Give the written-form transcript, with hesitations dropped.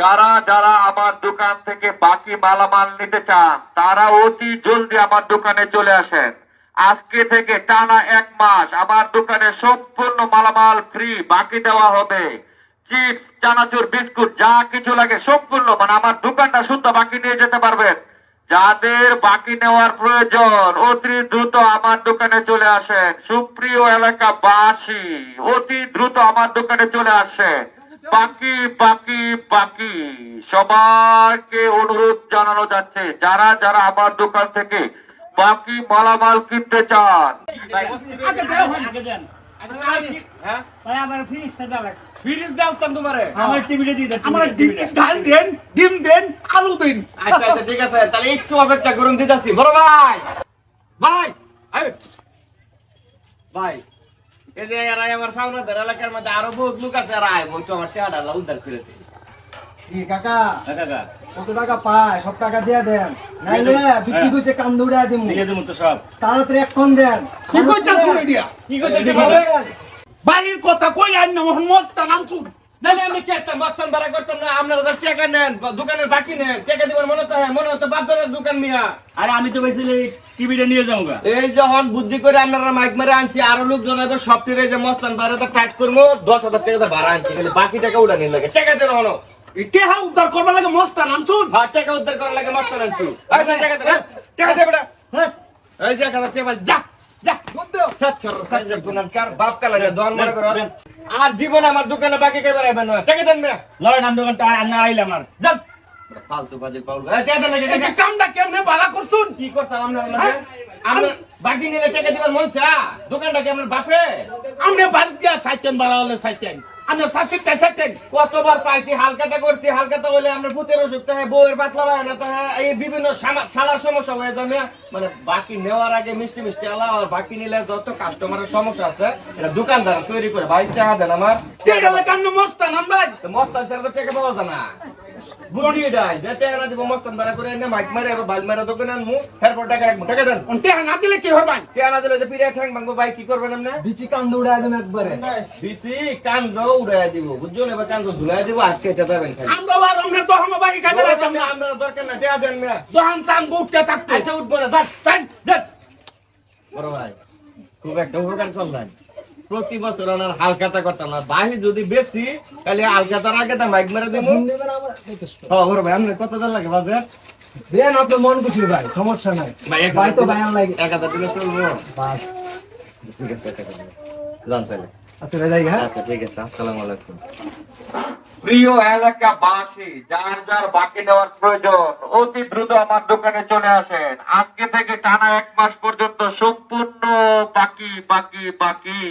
যারা যারা আমার দোকান থেকে বাকি মালামাল নিতে চান তারা অতি জলদি আমার দোকানে চলে আসেন। আজকে থেকে টানা 1 মাস আমার দোকানে সম্পূর্ণ মালামাল ফ্রি বাকি দেওয়া হবে। চিপস, চানাচুর, বিস্কুট যা কিছু লাগে সম্পূর্ণ মানে আমার দোকানটা শুদ্ধ বাকি নিয়ে যেতে পারবেন। যাদের বাকি নেওয়ার প্রয়োজন অতি দ্রুত আমার দোকানে চলে আসেন। সুপ্রিয় এলাকাবাসী অতি দ্রুত আমার দোকানে চলে আসেন। বাকি বাকি বাকি সবাইকে অনুরোধ জানানো যাচ্ছে যারা যারা আমার দোকান থেকে বাকি মালামাল কিনতে চান। ফ্রিজ দাও কেন তোমারে? আমার টিভিতে দিয়ে দেন। আমার ডাল দেন, ডিম দেন, আলু দেন। আচ্ছা আচ্ছা ঠিক আছে, তাহলে একটু অপেক্ষা করুন, দিতাছি। বড় ভাই, ভাই, ভাই, এই যে এরা আমার সামনের এলাকার মধ্যে আরো বহুত লোক আছে, আর আয় বলছো আমার টাকাটা উদ্ধার করে দে। কি কাকা কাকা কত টাকা পায় সব টাকা দিয়ে দেন, নাইলে বিক্রি করতে কান দৌড়া দিমু। দিয়ে দেবো তো সব। তাড়াতাড়ি এখন দেন। কি কইতাছ রেডিয়া? কি কইতাছ ভাবে? বাড়ির কথা কই আন না, মোহন মস্তান আনছুন। নালে আমি কি একটা মস্তান ভাড়া করতাম না? আপনারা তো টাকা নেন, দোকানের বাকি নেন, টাকা দিবার মনে হতো বাপদাদার দোকান মিয়া। আরে আমি তো কইছিলি টিভিটা নিয়ে যাবো। এই যখন বুদ্ধি করে আপনারা মাইক মেরে আনছি, আরো লোক জনাবে সব টিরে যে মস্তান ভাড়াটা টাইট করবো, 10,000 টাকা ভাড়া আনছি, খালি বাকি টাকা উড়া নিয়ে লাগে। টাকা দেন হলো টেহা উদ্ধার করবার লাগে মস্তান আনছুন। হ্যাঁ, টাকা উদ্ধার করার লাগে মস্তান আনছি। এই দেন টাকা দেন, টাকা দে বেটা। এই যে 1000 টাকা যা যা সাচ্চর গুনাহগার বাপ কালা দোয়ান মনে করো। আর জীবন আমার দোকানে বাকি কে বেরাইবেন না, টাকা দেন মিয়া। লয় নাম দোকানটা আনা আইলাম আর যান ফালতু বাজে পাউল। এই টাকা দেন লাগে। এই কামটা কেমনে বালা করছুন? কি করতাম আমরা? আমরা বাকি নিলে টাকা দিবার মন চা, দোকানটা কি আপনার বাপে? আমনে বাড়ি দিয়া সাইকেল বালা হলে সাইকেল আমরা সাইকেল কতবার পাইছি, হালকাটা করছি, হালকাটা হলে আমরা ভূতের অসুখ থাকে, বউয়ের পাতলা হয় না, এই বিভিন্ন সালার সমস্যা হয়ে যাবে। মানে বাকি নেওয়ার আগে মিষ্টি মিষ্টি আলা, আর বাকি নিলে যত কাস্টমারের সমস্যা আছে এটা দোকানদার তৈরি করে। ভাই চাহা দেন আমার টেডালে কান্ন মস্তান আমরা। তো মস্তান ছাড়া তো টাকা পাওয়া যায় না। বুঝিয়ে দেয় যে টাকা না দিব, মস্তান ভাড়া করে এনে মাইক মারে বাল মারা দোকানে আনমু, এরপর টাকা রাখবো। টাকা দেন। টেহা না দিলে কি হরবাই? টাকা না দিলে যে পিড়ে ঠ্যাং ভাঙবো। ভাই কি করবেন আপনি? বিচি কান দৌড়া দিম একবারে। বিসি কান্দ উড়াই দিব, বুঝছো না? এবার কান্দ ধুলাই দিব, আজকে এটা দেবেন খালি। আমরা আর আমরা তো হামা বাকি খাইতে রাখতাম না। আমরা দরকার না, টাকা দেন না। দোকান চান উঠতে থাকতো। আচ্ছা উঠবো না, যান চান যান। বড় ভাই খুব একটা উপকার করলেন। প্রতি বছর ওনার হালকাতা করতাম না, বাহি যদি বেশি তাহলে হালকাতার আগে তো মাইক মেরে দিব। দিন দেবেন আমার যথেষ্ট। হ্যাঁ বড় ভাই, আপনার কত দাম লাগে বাজার? দেন আপনি মন খুশি ভাই, সমস্যা নাই। ভাই তো ভাই আর লাগে 1000 দিলে চলবো? বাস। ঠিক আছে, 1000 দিলে জান তাহলে। আচ্ছা ভাই যাই হ্যাঁ। আচ্ছা ঠিক আছে, আসসালামু আলাইকুম। প্রিয় এলাকাবাসী যার যার বাকি নেওয়ার প্রয়োজন অতি দ্রুত আমার দোকানে চলে আসেন। আজকে থেকে টানা 1 মাস পর্যন্ত সম্পূর্ণ বাকি বাকি বাকি।